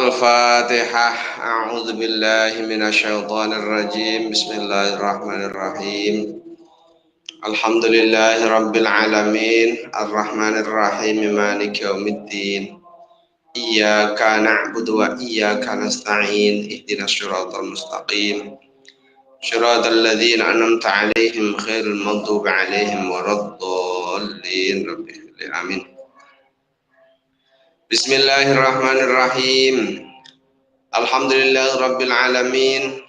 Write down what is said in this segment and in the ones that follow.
Al-Fatihah. A'udzu billahi minasyaitonir rajim. Bismillahirrahmanirrahim. Alhamdulillahi rabbil alamin. Arrahmanir rahim. Maliki yaumiddin. Iyyaka na'budu wa iyyaka nasta'in. Ihdinas shiratal mustaqim. Shiratal ladzina an'amta 'alaihim ghairil maghdubi 'alaihim waladdallin. Amin. Bismillahirrahmanirrahim. Alhamdulillah rabbil alamin.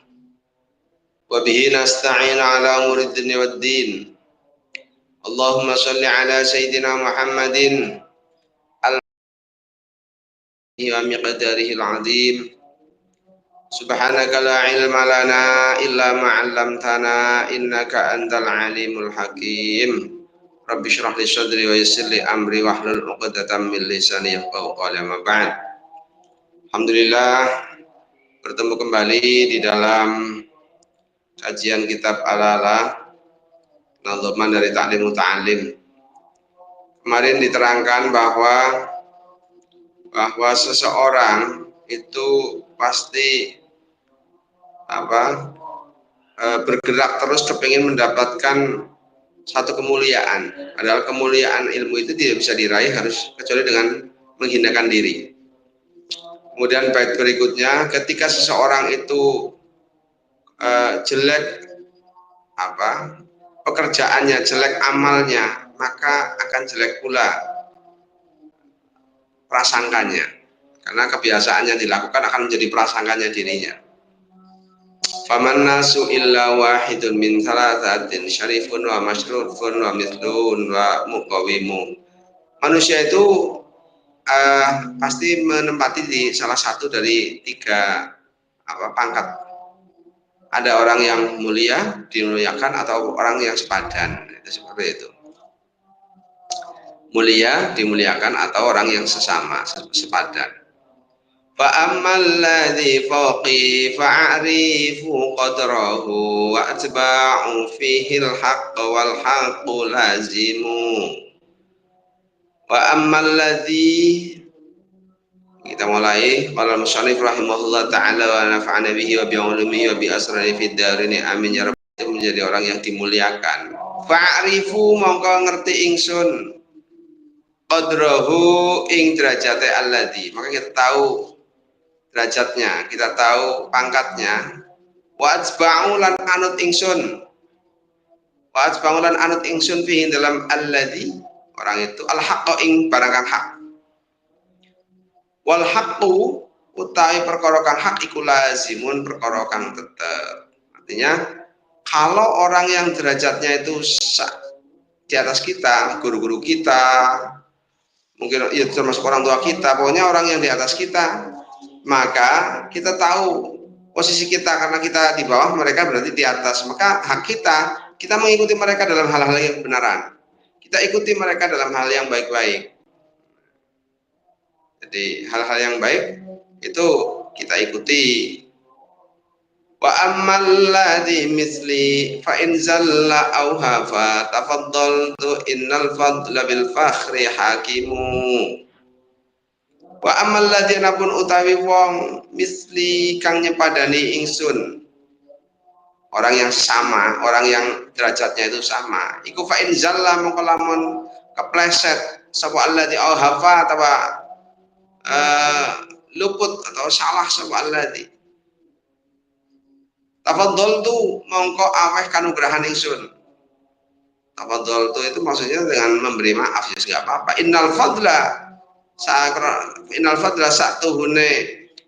Wa bihi nasta'in ala umuri dunya waddin. Allahumma shalli ala sayyidina Muhammadin wa miqdarihi al-azim. Subhanaka la ilma lana illa ma 'allamtana innaka antal alimul hakim. Rabbi shrah li sadri wa yassir li amri wahlul 'uqdatam min lisani yafqahu qawli. Amma ba'd. Alhamdulillah bertemu kembali di dalam kajian kitab Al-Ala Nadhaman dari Ta'lim Muta'allim. Kemarin diterangkan bahwa seseorang itu pasti bergerak terus kepingin mendapatkan satu kemuliaan. Padahal kemuliaan ilmu itu tidak bisa diraih harus kecuali dengan menghinakan diri. Kemudian bait berikutnya, ketika seseorang itu jelek pekerjaannya, jelek amalnya, maka akan jelek pula prasangkanya, karena kebiasaan yang dilakukan akan menjadi prasangkanya dirinya. Faman nasu illa wahidun min thalathatin syarifun wa masyrufun wa mithlun wa muqawimu. Manusia itu pasti menempati di salah satu dari tiga pangkat. Ada orang yang mulia, dimuliakan, atau orang yang sepadan. Itu seperti itu. Mulia, dimuliakan, atau orang yang sesama, sepadan. Fa ammal ladzi fawqi fa'rifu qadrahu wa atba'u fihi al-haqq wal haqqu lazimu. Wa ammal ladzi, kita mulai. Qala musannif rahimahullah ta'ala wa nafa'ana bihi wa bi ulumihi wa bi asrari fid darin amin ya rabbal alamin. Menjadi orang yang dimuliakan. Fa'rifu mongko ngerti ingsun qadrahu ing derajate alladzi, maka kita tahu derajatnya, kita tahu pangkatnya. Wa atba'u lan anut ingsun, wa atba'u lan anut ingsun fihi dalam alladzi, orang itu al-haqqo ing barang kang hak. Wal haqqu utawi perkara kang hak iku lazimun, perkara kang tetep. Artinya kalau orang yang derajatnya itu di atas kita, guru-guru kita, mungkin ya termasuk orang tua kita, pokoknya orang yang di atas kita, maka kita tahu posisi kita, karena kita di bawah, mereka berarti di atas. Maka hak kita mengikuti mereka dalam hal-hal yang kebenaran. Kita ikuti mereka dalam hal yang baik-baik. Jadi hal-hal yang baik itu kita ikuti. Wa ammal ladzi misli fa in zalla aw hafa tafaddaltu innal fadla bil fakhri hakimu. Wa ammal ladzi napun utawi wong misli kang nyepadani ingsun, orang yang sama, orang yang derajatnya itu sama, iku fa in zalla mongko lamun kepleset sapa alladzi aw hafa atau luput atau salah sapa alladzi, tafaddaltu mongko aweh kanugrahan ingsun. Tafaddaltu itu maksudnya dengan memberi maaf, ya enggak apa-apa. Innal fadla satuhune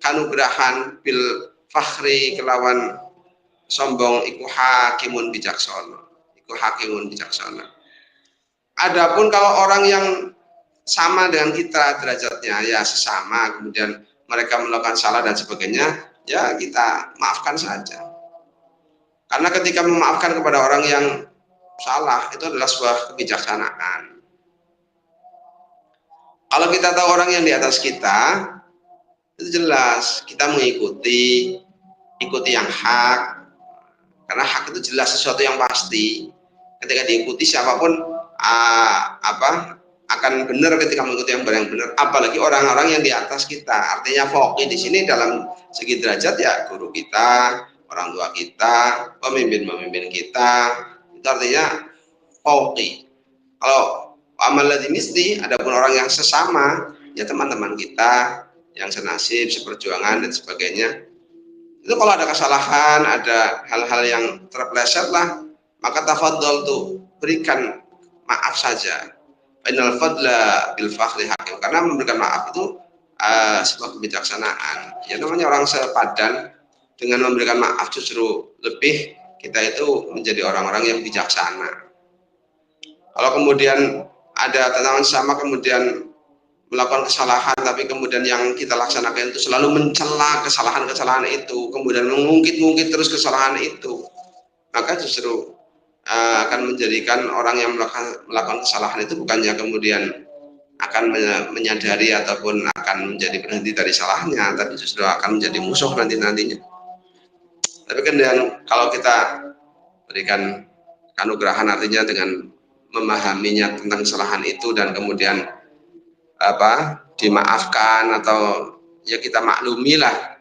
kanugrahan bil fakhri kelawan sombong iku hakimun bijaksana. Iku hakimun bijaksana. Adapun kalau orang yang sama dengan kita derajatnya, ya sesama, kemudian mereka melakukan salah dan sebagainya, ya kita maafkan saja. Karena ketika memaafkan kepada orang yang salah itu adalah sebuah kebijaksanaan. Kalau kita tahu orang yang di atas kita, itu jelas kita ikuti yang hak, karena hak itu jelas sesuatu yang pasti. Ketika diikuti siapapun akan benar ketika mengikuti yang benar, apalagi orang-orang yang di atas kita. Artinya fauqi di sini dalam segi derajat ya guru kita, orang tua kita, pemimpin-pemimpin kita, itu artinya fauqi. Kalau amal ladzi misli, adapun orang yang sesama, ya teman-teman kita yang senasib, seperjuangan dan sebagainya. Itu kalau ada kesalahan, ada hal-hal yang terpeleset lah, maka tafadhol tuh berikan maaf saja. Innal fadla bil fakhri hakim, karena memberikan maaf itu sebuah kebijaksanaan. Ya namanya orang sepadan, dengan memberikan maaf justru lebih kita itu menjadi orang-orang yang bijaksana. Kalau kemudian ada tantangan sama kemudian melakukan kesalahan, tapi kemudian yang kita laksanakan itu selalu mencela kesalahan-kesalahan itu, kemudian mengungkit-ungkit terus kesalahan itu, maka justru akan menjadikan orang yang melakukan kesalahan itu bukannya kemudian akan menyadari ataupun akan menjadi berhenti dari salahnya, tapi justru akan menjadi musuh nantinya. Tapi kemudian kalau kita berikan anugrahan, artinya dengan memahaminya tentang kesalahan itu dan kemudian dimaafkan atau ya kita maklumi lah,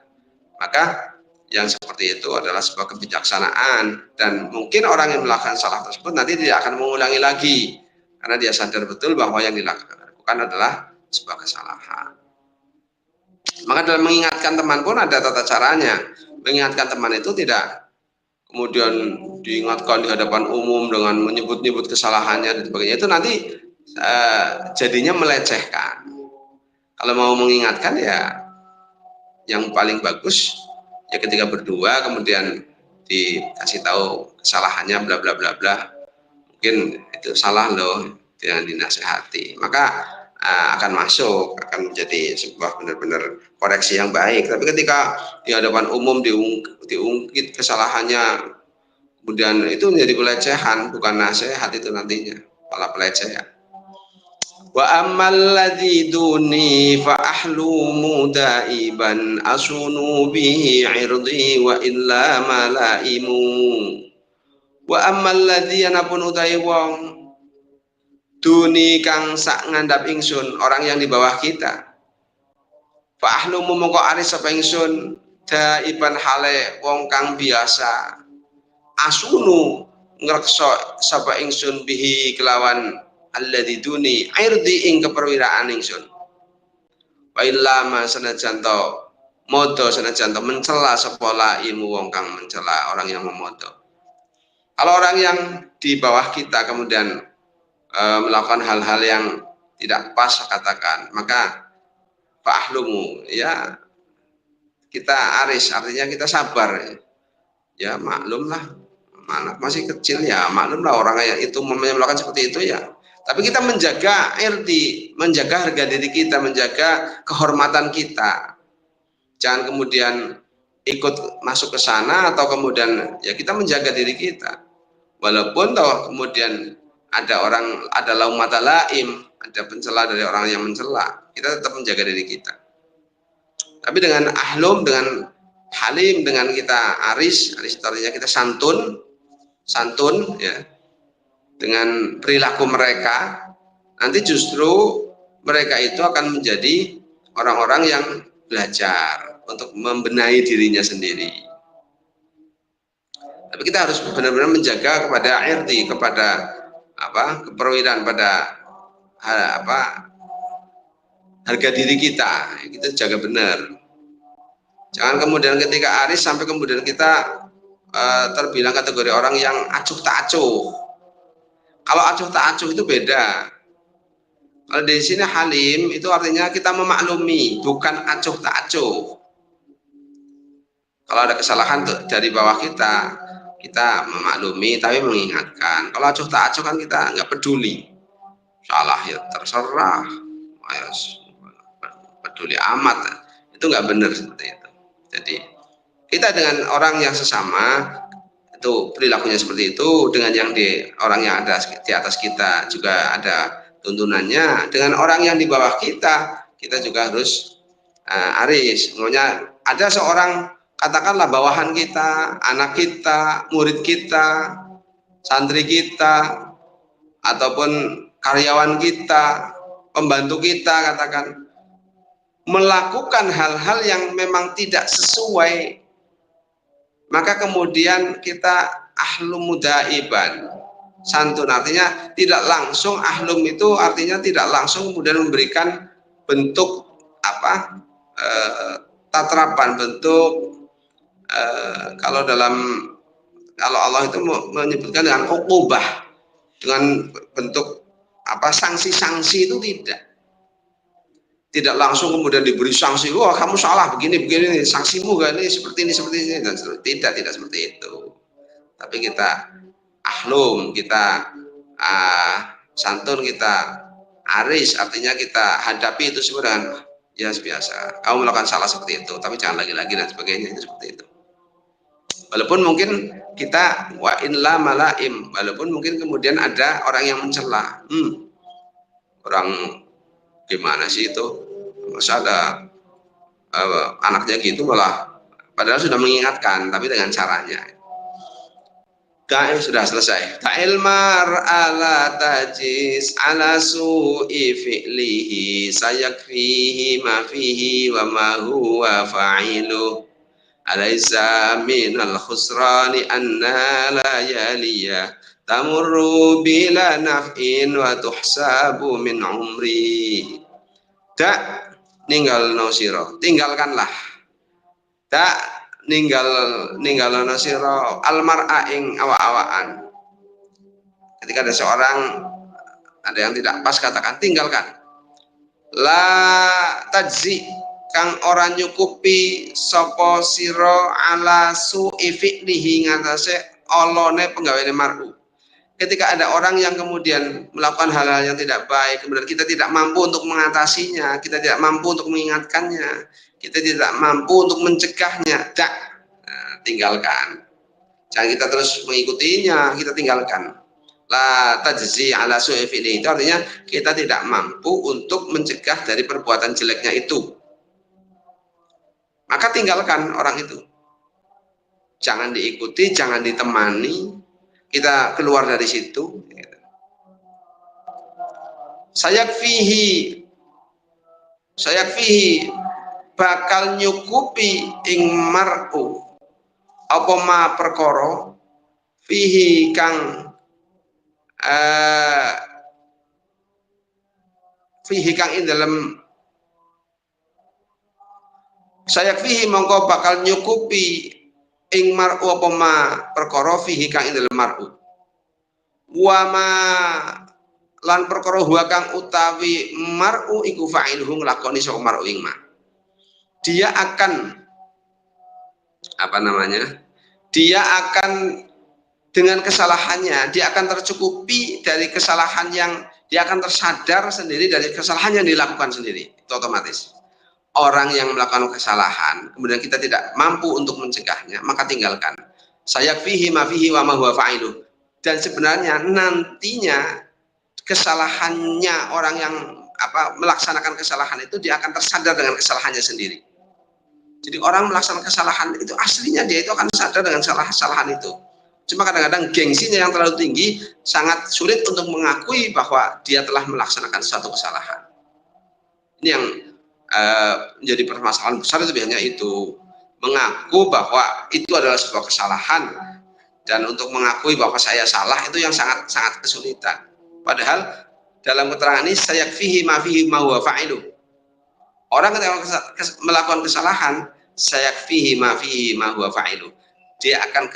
maka yang seperti itu adalah sebuah kebijaksanaan, dan mungkin orang yang melakukan salah tersebut nanti tidak akan mengulangi lagi karena dia sadar betul bahwa yang dilakukan adalah sebuah kesalahan. Maka dalam mengingatkan teman pun ada tata caranya. Mengingatkan teman itu tidak kemudian diingatkan di hadapan umum dengan menyebut-nyebut kesalahannya dan sebagainya, itu nanti jadinya melecehkan. Kalau mau mengingatkan ya yang paling bagus ya ketika berdua kemudian dikasih tahu kesalahannya bla bla bla bla, mungkin itu salah loh, dengan dinasehati, maka akan masuk, akan menjadi sebuah benar-benar koreksi yang baik. Tapi ketika di hadapan umum diungkit kesalahannya, kemudian itu menjadi pelecehan, bukan nasihat, itu nantinya malah pelecehan. Wa ammal ladzi duni fa ahlu mudaiban asunu bihi irdi wa illa malaimu. Wa ammal ladzi anapun utahe wong duni kang sak ngandhap ingsun, orang yang di bawah kita, fa ahlu mongko aris sapa ingsun daiban hale wong kang biasa, asunu ngreksa sapa ingsun bihi kelawan alladzi duni irdi ing keperwiraan ingsun, wa illama sanajan to modo sanajan to mencela sapa ilmu wong kang mencela, orang yang memodo. Kalau orang yang di bawah kita kemudian melakukan hal-hal yang tidak pas katakan, maka fa'ahlumu, ya kita aris, artinya kita sabar, ya maklumlah, anak masih kecil ya maklumlah orang yang itu melakukan seperti itu ya. Tapi kita menjaga irdi, menjaga harga diri kita, menjaga kehormatan kita. Jangan kemudian ikut masuk ke sana, atau kemudian ya kita menjaga diri kita. Walaupun toh kemudian ada laumata laim, ada pencela dari orang yang mencela, kita tetap menjaga diri kita. Tapi dengan ahlum, dengan halim, dengan kita aris itu artinya kita santun ya. Dengan perilaku mereka, nanti justru mereka itu akan menjadi orang-orang yang belajar untuk membenahi dirinya sendiri. Tapi kita harus benar-benar menjaga kepada irdi, kepada keperwiraan, pada harga diri kita jaga benar. Jangan kemudian ketika aris sampai kemudian kita terbilang kategori orang yang acuh tak acuh. Kalau acuh tak acuh itu beda. Kalau di sini halim itu artinya kita memaklumi, bukan acuh tak acuh. Kalau ada kesalahan dari bawah kita memaklumi tapi mengingatkan. Kalau acuh tak acuh kan kita nggak peduli. Salah ya terserah, peduli amat. Itu nggak benar seperti itu. Jadi kita dengan orang yang sesama itu perilakunya seperti itu, dengan yang orang yang ada di atas kita juga ada tuntunannya. Dengan orang yang di bawah kita juga harus aris. Makanya ada seorang, katakanlah bawahan kita, anak kita, murid kita, santri kita, ataupun karyawan kita, pembantu kita katakan melakukan hal-hal yang memang tidak sesuai, maka kemudian kita ahlum mudaiban, santun, artinya tidak langsung. Ahlum itu artinya tidak langsung kemudian memberikan bentuk apa tatrapan, bentuk kalau Allah itu menyebutkan dengan uqubah, dengan bentuk apa sanksi-sanksi, itu tidak langsung kemudian diberi sanksi, wah kamu salah begini begini, sanksimu gak ini seperti ini seperti ini, dan tidak seperti itu. Tapi kita ahlum, kita santun, kita aris, artinya kita hadapi itu semua dengan ya biasa. Kamu melakukan salah seperti itu, tapi jangan lagi-lagi dan sebagainya, itu seperti itu. Walaupun mungkin kita wa in la malaim, walaupun mungkin kemudian ada orang yang mencela, orang gimana sih itu, masa ada anaknya gitu, malah padahal sudah mengingatkan, tapi dengan caranya. Sudah selesai. Ta'il mar'ala tajis ala su'i fi'lihi sayakfihi ma fihi wa ma huwa fa'iluh alaysa minal khusrani anna la yaliya tamurru bila naf'in wa tuhsabu min umri. Tak ninggal nosiro, tinggalkanlah. Tak ninggal nasiro almar'a ing awa-awaan. Ketika ada seorang, ada yang tidak pas, katakan tinggalkan. La tajzi kang ora nyukupi sapa sira ala su'i fi'lihi ngatasé olone penggaweane mar'u. Ketika ada orang yang kemudian melakukan hal-hal yang tidak baik, kemudian kita tidak mampu untuk mengatasinya, kita tidak mampu untuk mengingatkannya, kita tidak mampu untuk mencegahnya, tinggalkan. Jangan kita terus mengikutinya, kita tinggalkan. La tajzi ala su'i fi'lihi, itu artinya kita tidak mampu untuk mencegah dari perbuatan jeleknya itu. Maka tinggalkan orang itu. Jangan diikuti, jangan ditemani. Kita keluar dari situ. Sayakfihi bakal nyukupi ing mar'u apa ma perkara fihi kang ing dalam sayakfihi mongko bakal nyukupi ing mar'u apa ma perkara fihi kang ing dalam mar'u wa ma lan perkara huwa kang utawi mar'u iku fa'iluhu nglakoni saka mar'u ing ma. Dia akan dia akan dengan kesalahannya, dia akan tercukupi dari kesalahan yang dia akan tersadar sendiri dari kesalahan yang dilakukan sendiri. Itu otomatis. Orang yang melakukan kesalahan, kemudian kita tidak mampu untuk mencegahnya, maka tinggalkan. Sayakfihi ma fihi wa ma huwa fa'iluh. Dan sebenarnya nantinya kesalahannya orang yang melaksanakan kesalahan itu, dia akan tersadar dengan kesalahannya sendiri. Jadi orang melaksanakan kesalahan itu aslinya dia itu akan sadar dengan kesalahan itu. Cuma kadang-kadang gengsinya yang terlalu tinggi sangat sulit untuk mengakui bahwa dia telah melaksanakan suatu kesalahan. Ini yang menjadi permasalahan besar, itu biasanya itu mengaku bahwa itu adalah sebuah kesalahan, dan untuk mengakui bahwa saya salah itu yang sangat kesulitan. Padahal dalam keterangan ini sayakfihi ma fihi ma huwa fa'iluh. Orang ketika melakukan kesalahan, sayakfihi ma fihi ma huwa fa'iluh, dia akan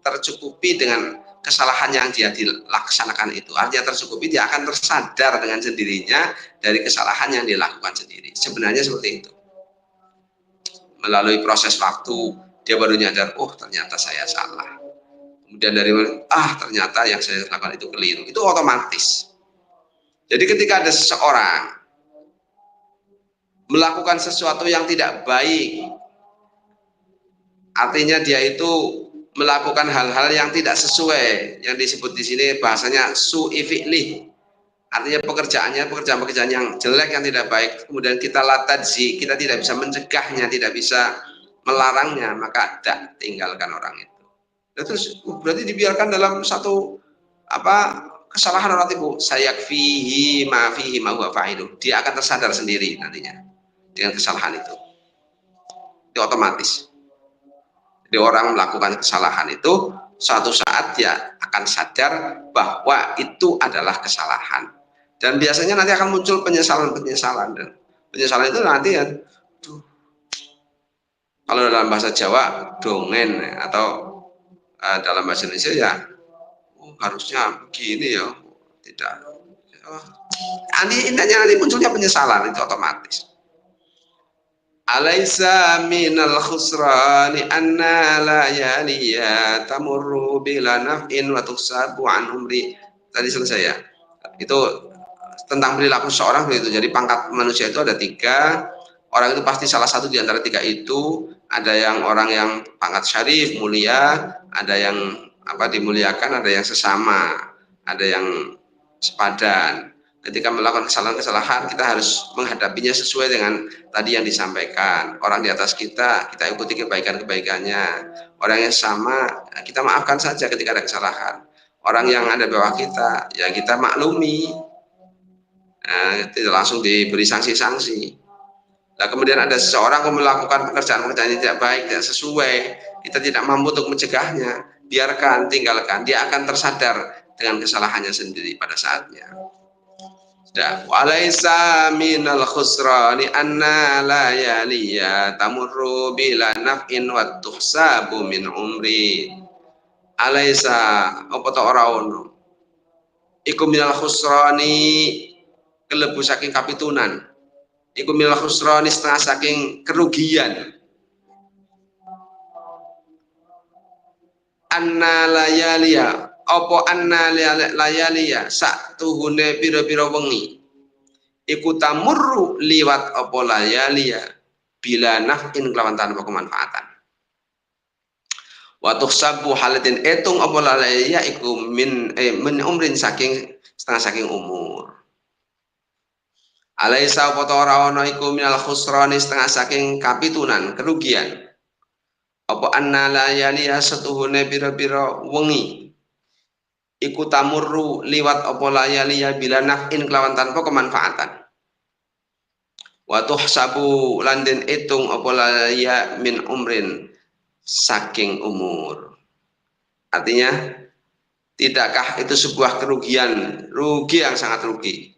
tercukupi dengan kesalahan yang dia dilaksanakan itu. Artinya tercukupi, dia akan tersadar dengan sendirinya dari kesalahan yang dilakukan sendiri. Sebenarnya seperti itu. Melalui proses waktu, dia baru nyadar, oh ternyata saya salah. Kemudian dari ternyata yang saya lakukan itu keliru. Itu otomatis. Jadi ketika ada seseorang melakukan sesuatu yang tidak baik, artinya dia itu melakukan hal-hal yang tidak sesuai, yang disebut di sini bahasanya su'i fi'lih, artinya pekerjaan-pekerjaan yang jelek, yang tidak baik, kemudian kita latadzi, kita tidak bisa mencegahnya, tidak bisa melarangnya, maka tinggalkan orang itu. Terus berarti dibiarkan dalam satu kesalahan orang itu sayakfihi ma fihi ma huwa fa'ilu. Dia akan tersadar sendiri nantinya dengan kesalahan itu. Itu otomatis. Jadi orang melakukan kesalahan itu suatu saat dia akan sadar bahwa itu adalah kesalahan. Dan biasanya nanti akan muncul penyesalan-penyesalan, dan penyesalan itu nanti ya, kalau dalam bahasa Jawa dongen, atau dalam bahasa Indonesia ya harusnya begini ya, tidak. Nanti munculnya penyesalan itu otomatis. Alaysa minal khusrani anna la yaliya tamurru bila naf'in wa tuhsabu an umri. Tadi selesai ya. Itu tentang perilaku seorang begitu. Jadi pangkat manusia itu ada 3. Orang itu pasti salah satu di antara 3 itu. Ada yang orang yang pangkat syarif, mulia, ada yang dimuliakan, ada yang sesama, ada yang sepadan. Ketika melakukan kesalahan-kesalahan, kita harus menghadapinya sesuai dengan tadi yang disampaikan. Orang di atas kita ikuti kebaikan-kebaikannya. Orang yang sama, kita maafkan saja ketika ada kesalahan. Orang yang ada di bawah kita, ya kita maklumi. Tidak langsung diberi sanksi-sanksi. Nah, kemudian ada seseorang yang melakukan pekerjaan-pekerjaan yang tidak baik, tidak sesuai, kita tidak mampu untuk mencegahnya, biarkan, tinggalkan. Dia akan tersadar dengan kesalahannya sendiri pada saatnya. Walaysa minal khusrani anna la yaliya tamurru bila naf'in wa tuhsabu min umri. Alaysa apa ta ora ono iku minal khusrani kelebu saking kapitunan, iku minal khusrani setengah saking kerugian. Anna la yaliya apa anna layaliya sak tuhune pira-pira wengi iku tamurru liwat apa layaliya bila naf'in kelawan tanpa kemanfaatan. Wa tuhsabu halatin etung apa layaliya iku min umrin saking setengah saking umur. Alaisa apa ora ana iku minal khusrani setengah saking kapitunan kerugian. Apa anna layaliya setuhune pira-pira wengi iku tamurru liwat apa layaliya bila naf'in kelawan tanpa kemanfaatan. Wa tuhsabu landin itung apa layaliya min umrin saking umur. Artinya, tidakkah itu sebuah kerugian, rugi yang sangat rugi,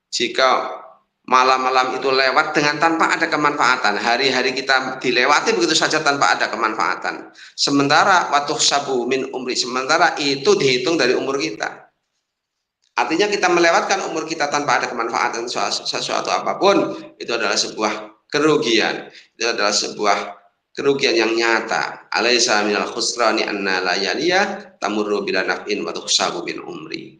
jika malam-malam itu lewat dengan tanpa ada kemanfaatan. Hari-hari kita dilewati begitu saja tanpa ada kemanfaatan. Sementara watuh sabu min umri, sementara itu dihitung dari umur kita. Artinya kita melewatkan umur kita tanpa ada kemanfaatan sesuatu apapun, itu adalah sebuah kerugian. Itu adalah sebuah kerugian yang nyata. Alaysa minal khusrani anna la yaliya tamurru bila naf'in watuh sabu min umri.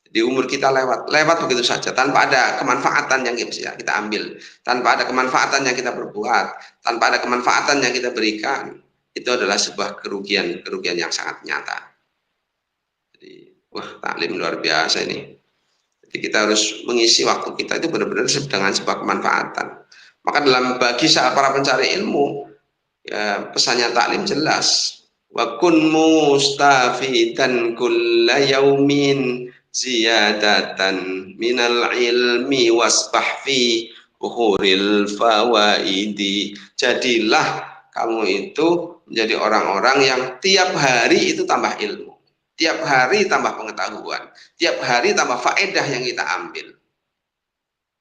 Di umur kita lewat begitu saja tanpa ada kemanfaatan yang bisa kita ambil, tanpa ada kemanfaatan yang kita berbuat, tanpa ada kemanfaatan yang kita berikan. Itu adalah sebuah kerugian yang sangat nyata. Jadi, taklim luar biasa ini. Jadi kita harus mengisi waktu kita itu benar-benar dengan sebuah kemanfaatan. Maka dalam bagi para pencari ilmu, ya, pesannya taklim jelas. Wa kun mustafidan kulla yaumin ziyadatan minal ilmi wasbah fi uhuril fawaidi. Jadilah kamu itu menjadi orang-orang yang tiap hari itu tambah ilmu, tiap hari tambah pengetahuan, tiap hari tambah faedah yang kita ambil.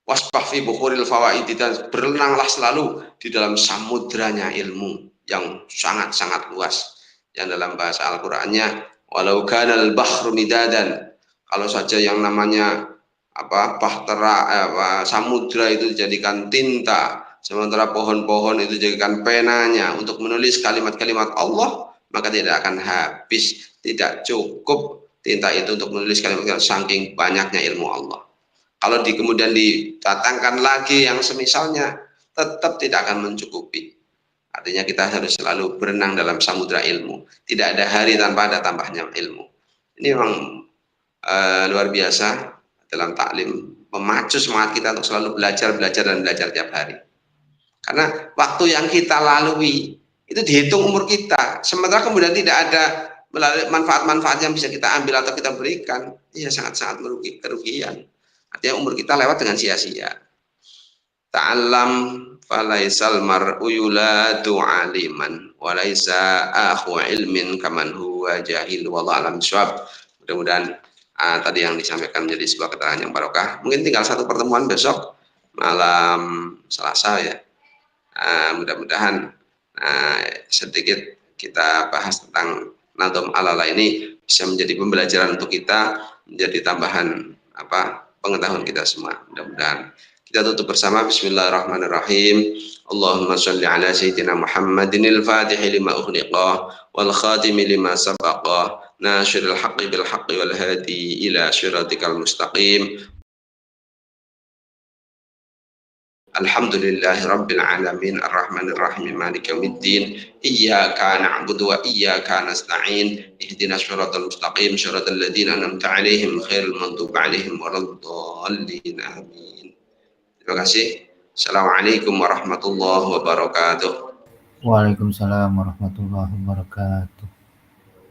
Wasbah fi uhuril fawaidi, dan berenanglah selalu di dalam samudranya ilmu yang sangat-sangat luas, yang dalam bahasa Al-Qur'annya walau kanal bahru midadan. Kalau saja yang namanya bahtera samudra itu dijadikan tinta, sementara pohon-pohon itu dijadikan penanya untuk menulis kalimat-kalimat Allah, maka tidak akan habis, tidak cukup tinta itu untuk menulis kalimat-kalimat saking banyaknya ilmu Allah. Kalau kemudian didatangkan lagi yang semisalnya, tetap tidak akan mencukupi. Artinya kita harus selalu berenang dalam samudra ilmu. Tidak ada hari tanpa ada tambahnya ilmu. Ini memang luar biasa dalam taklim, memacu semangat kita untuk selalu belajar tiap hari. Karena waktu yang kita lalui itu dihitung umur kita, sementara kemudian tidak ada melalui manfaat-manfaat yang bisa kita ambil atau kita berikan, ya sangat-sangat kerugian. Artinya umur kita lewat dengan sia-sia. Ta'allam falaisal mar'u yuladu aliman walaisa akhu ilmin kaman huwa jahil wallahu alam syawab. Mudah-mudahan tadi yang disampaikan menjadi sebuah keterangan yang barokah. Mungkin tinggal satu pertemuan besok malam Selasa ya. Mudah-mudahan sedikit kita bahas tentang Nadhum Alala ini bisa menjadi pembelajaran untuk kita, menjadi tambahan pengetahuan kita semua. Mudah-mudahan kita tutup bersama. Bismillahirrahmanirrahim. Allahumma sholli ala sayyidina Muhammadinil Fatihi lima ughliqa wal khatimi lima sabaqa nasiril haqqi bil haqqi wal hadi ila syiratikal mustaqim. Alhamdulillahi rabbil alamin arrahmanir rahim maliki yaumiddin iyyaka na'budu wa iyyaka nasta'in ihdinas siratal mustaqim siratal ladzina an'amta 'alaihim ghairil maghdubi 'alaihim waladdallin amin. Terima kasih. Assalamualaikum warahmatullahi wabarakatuh. Waalaikumsalam warahmatullahi wabarakatuh.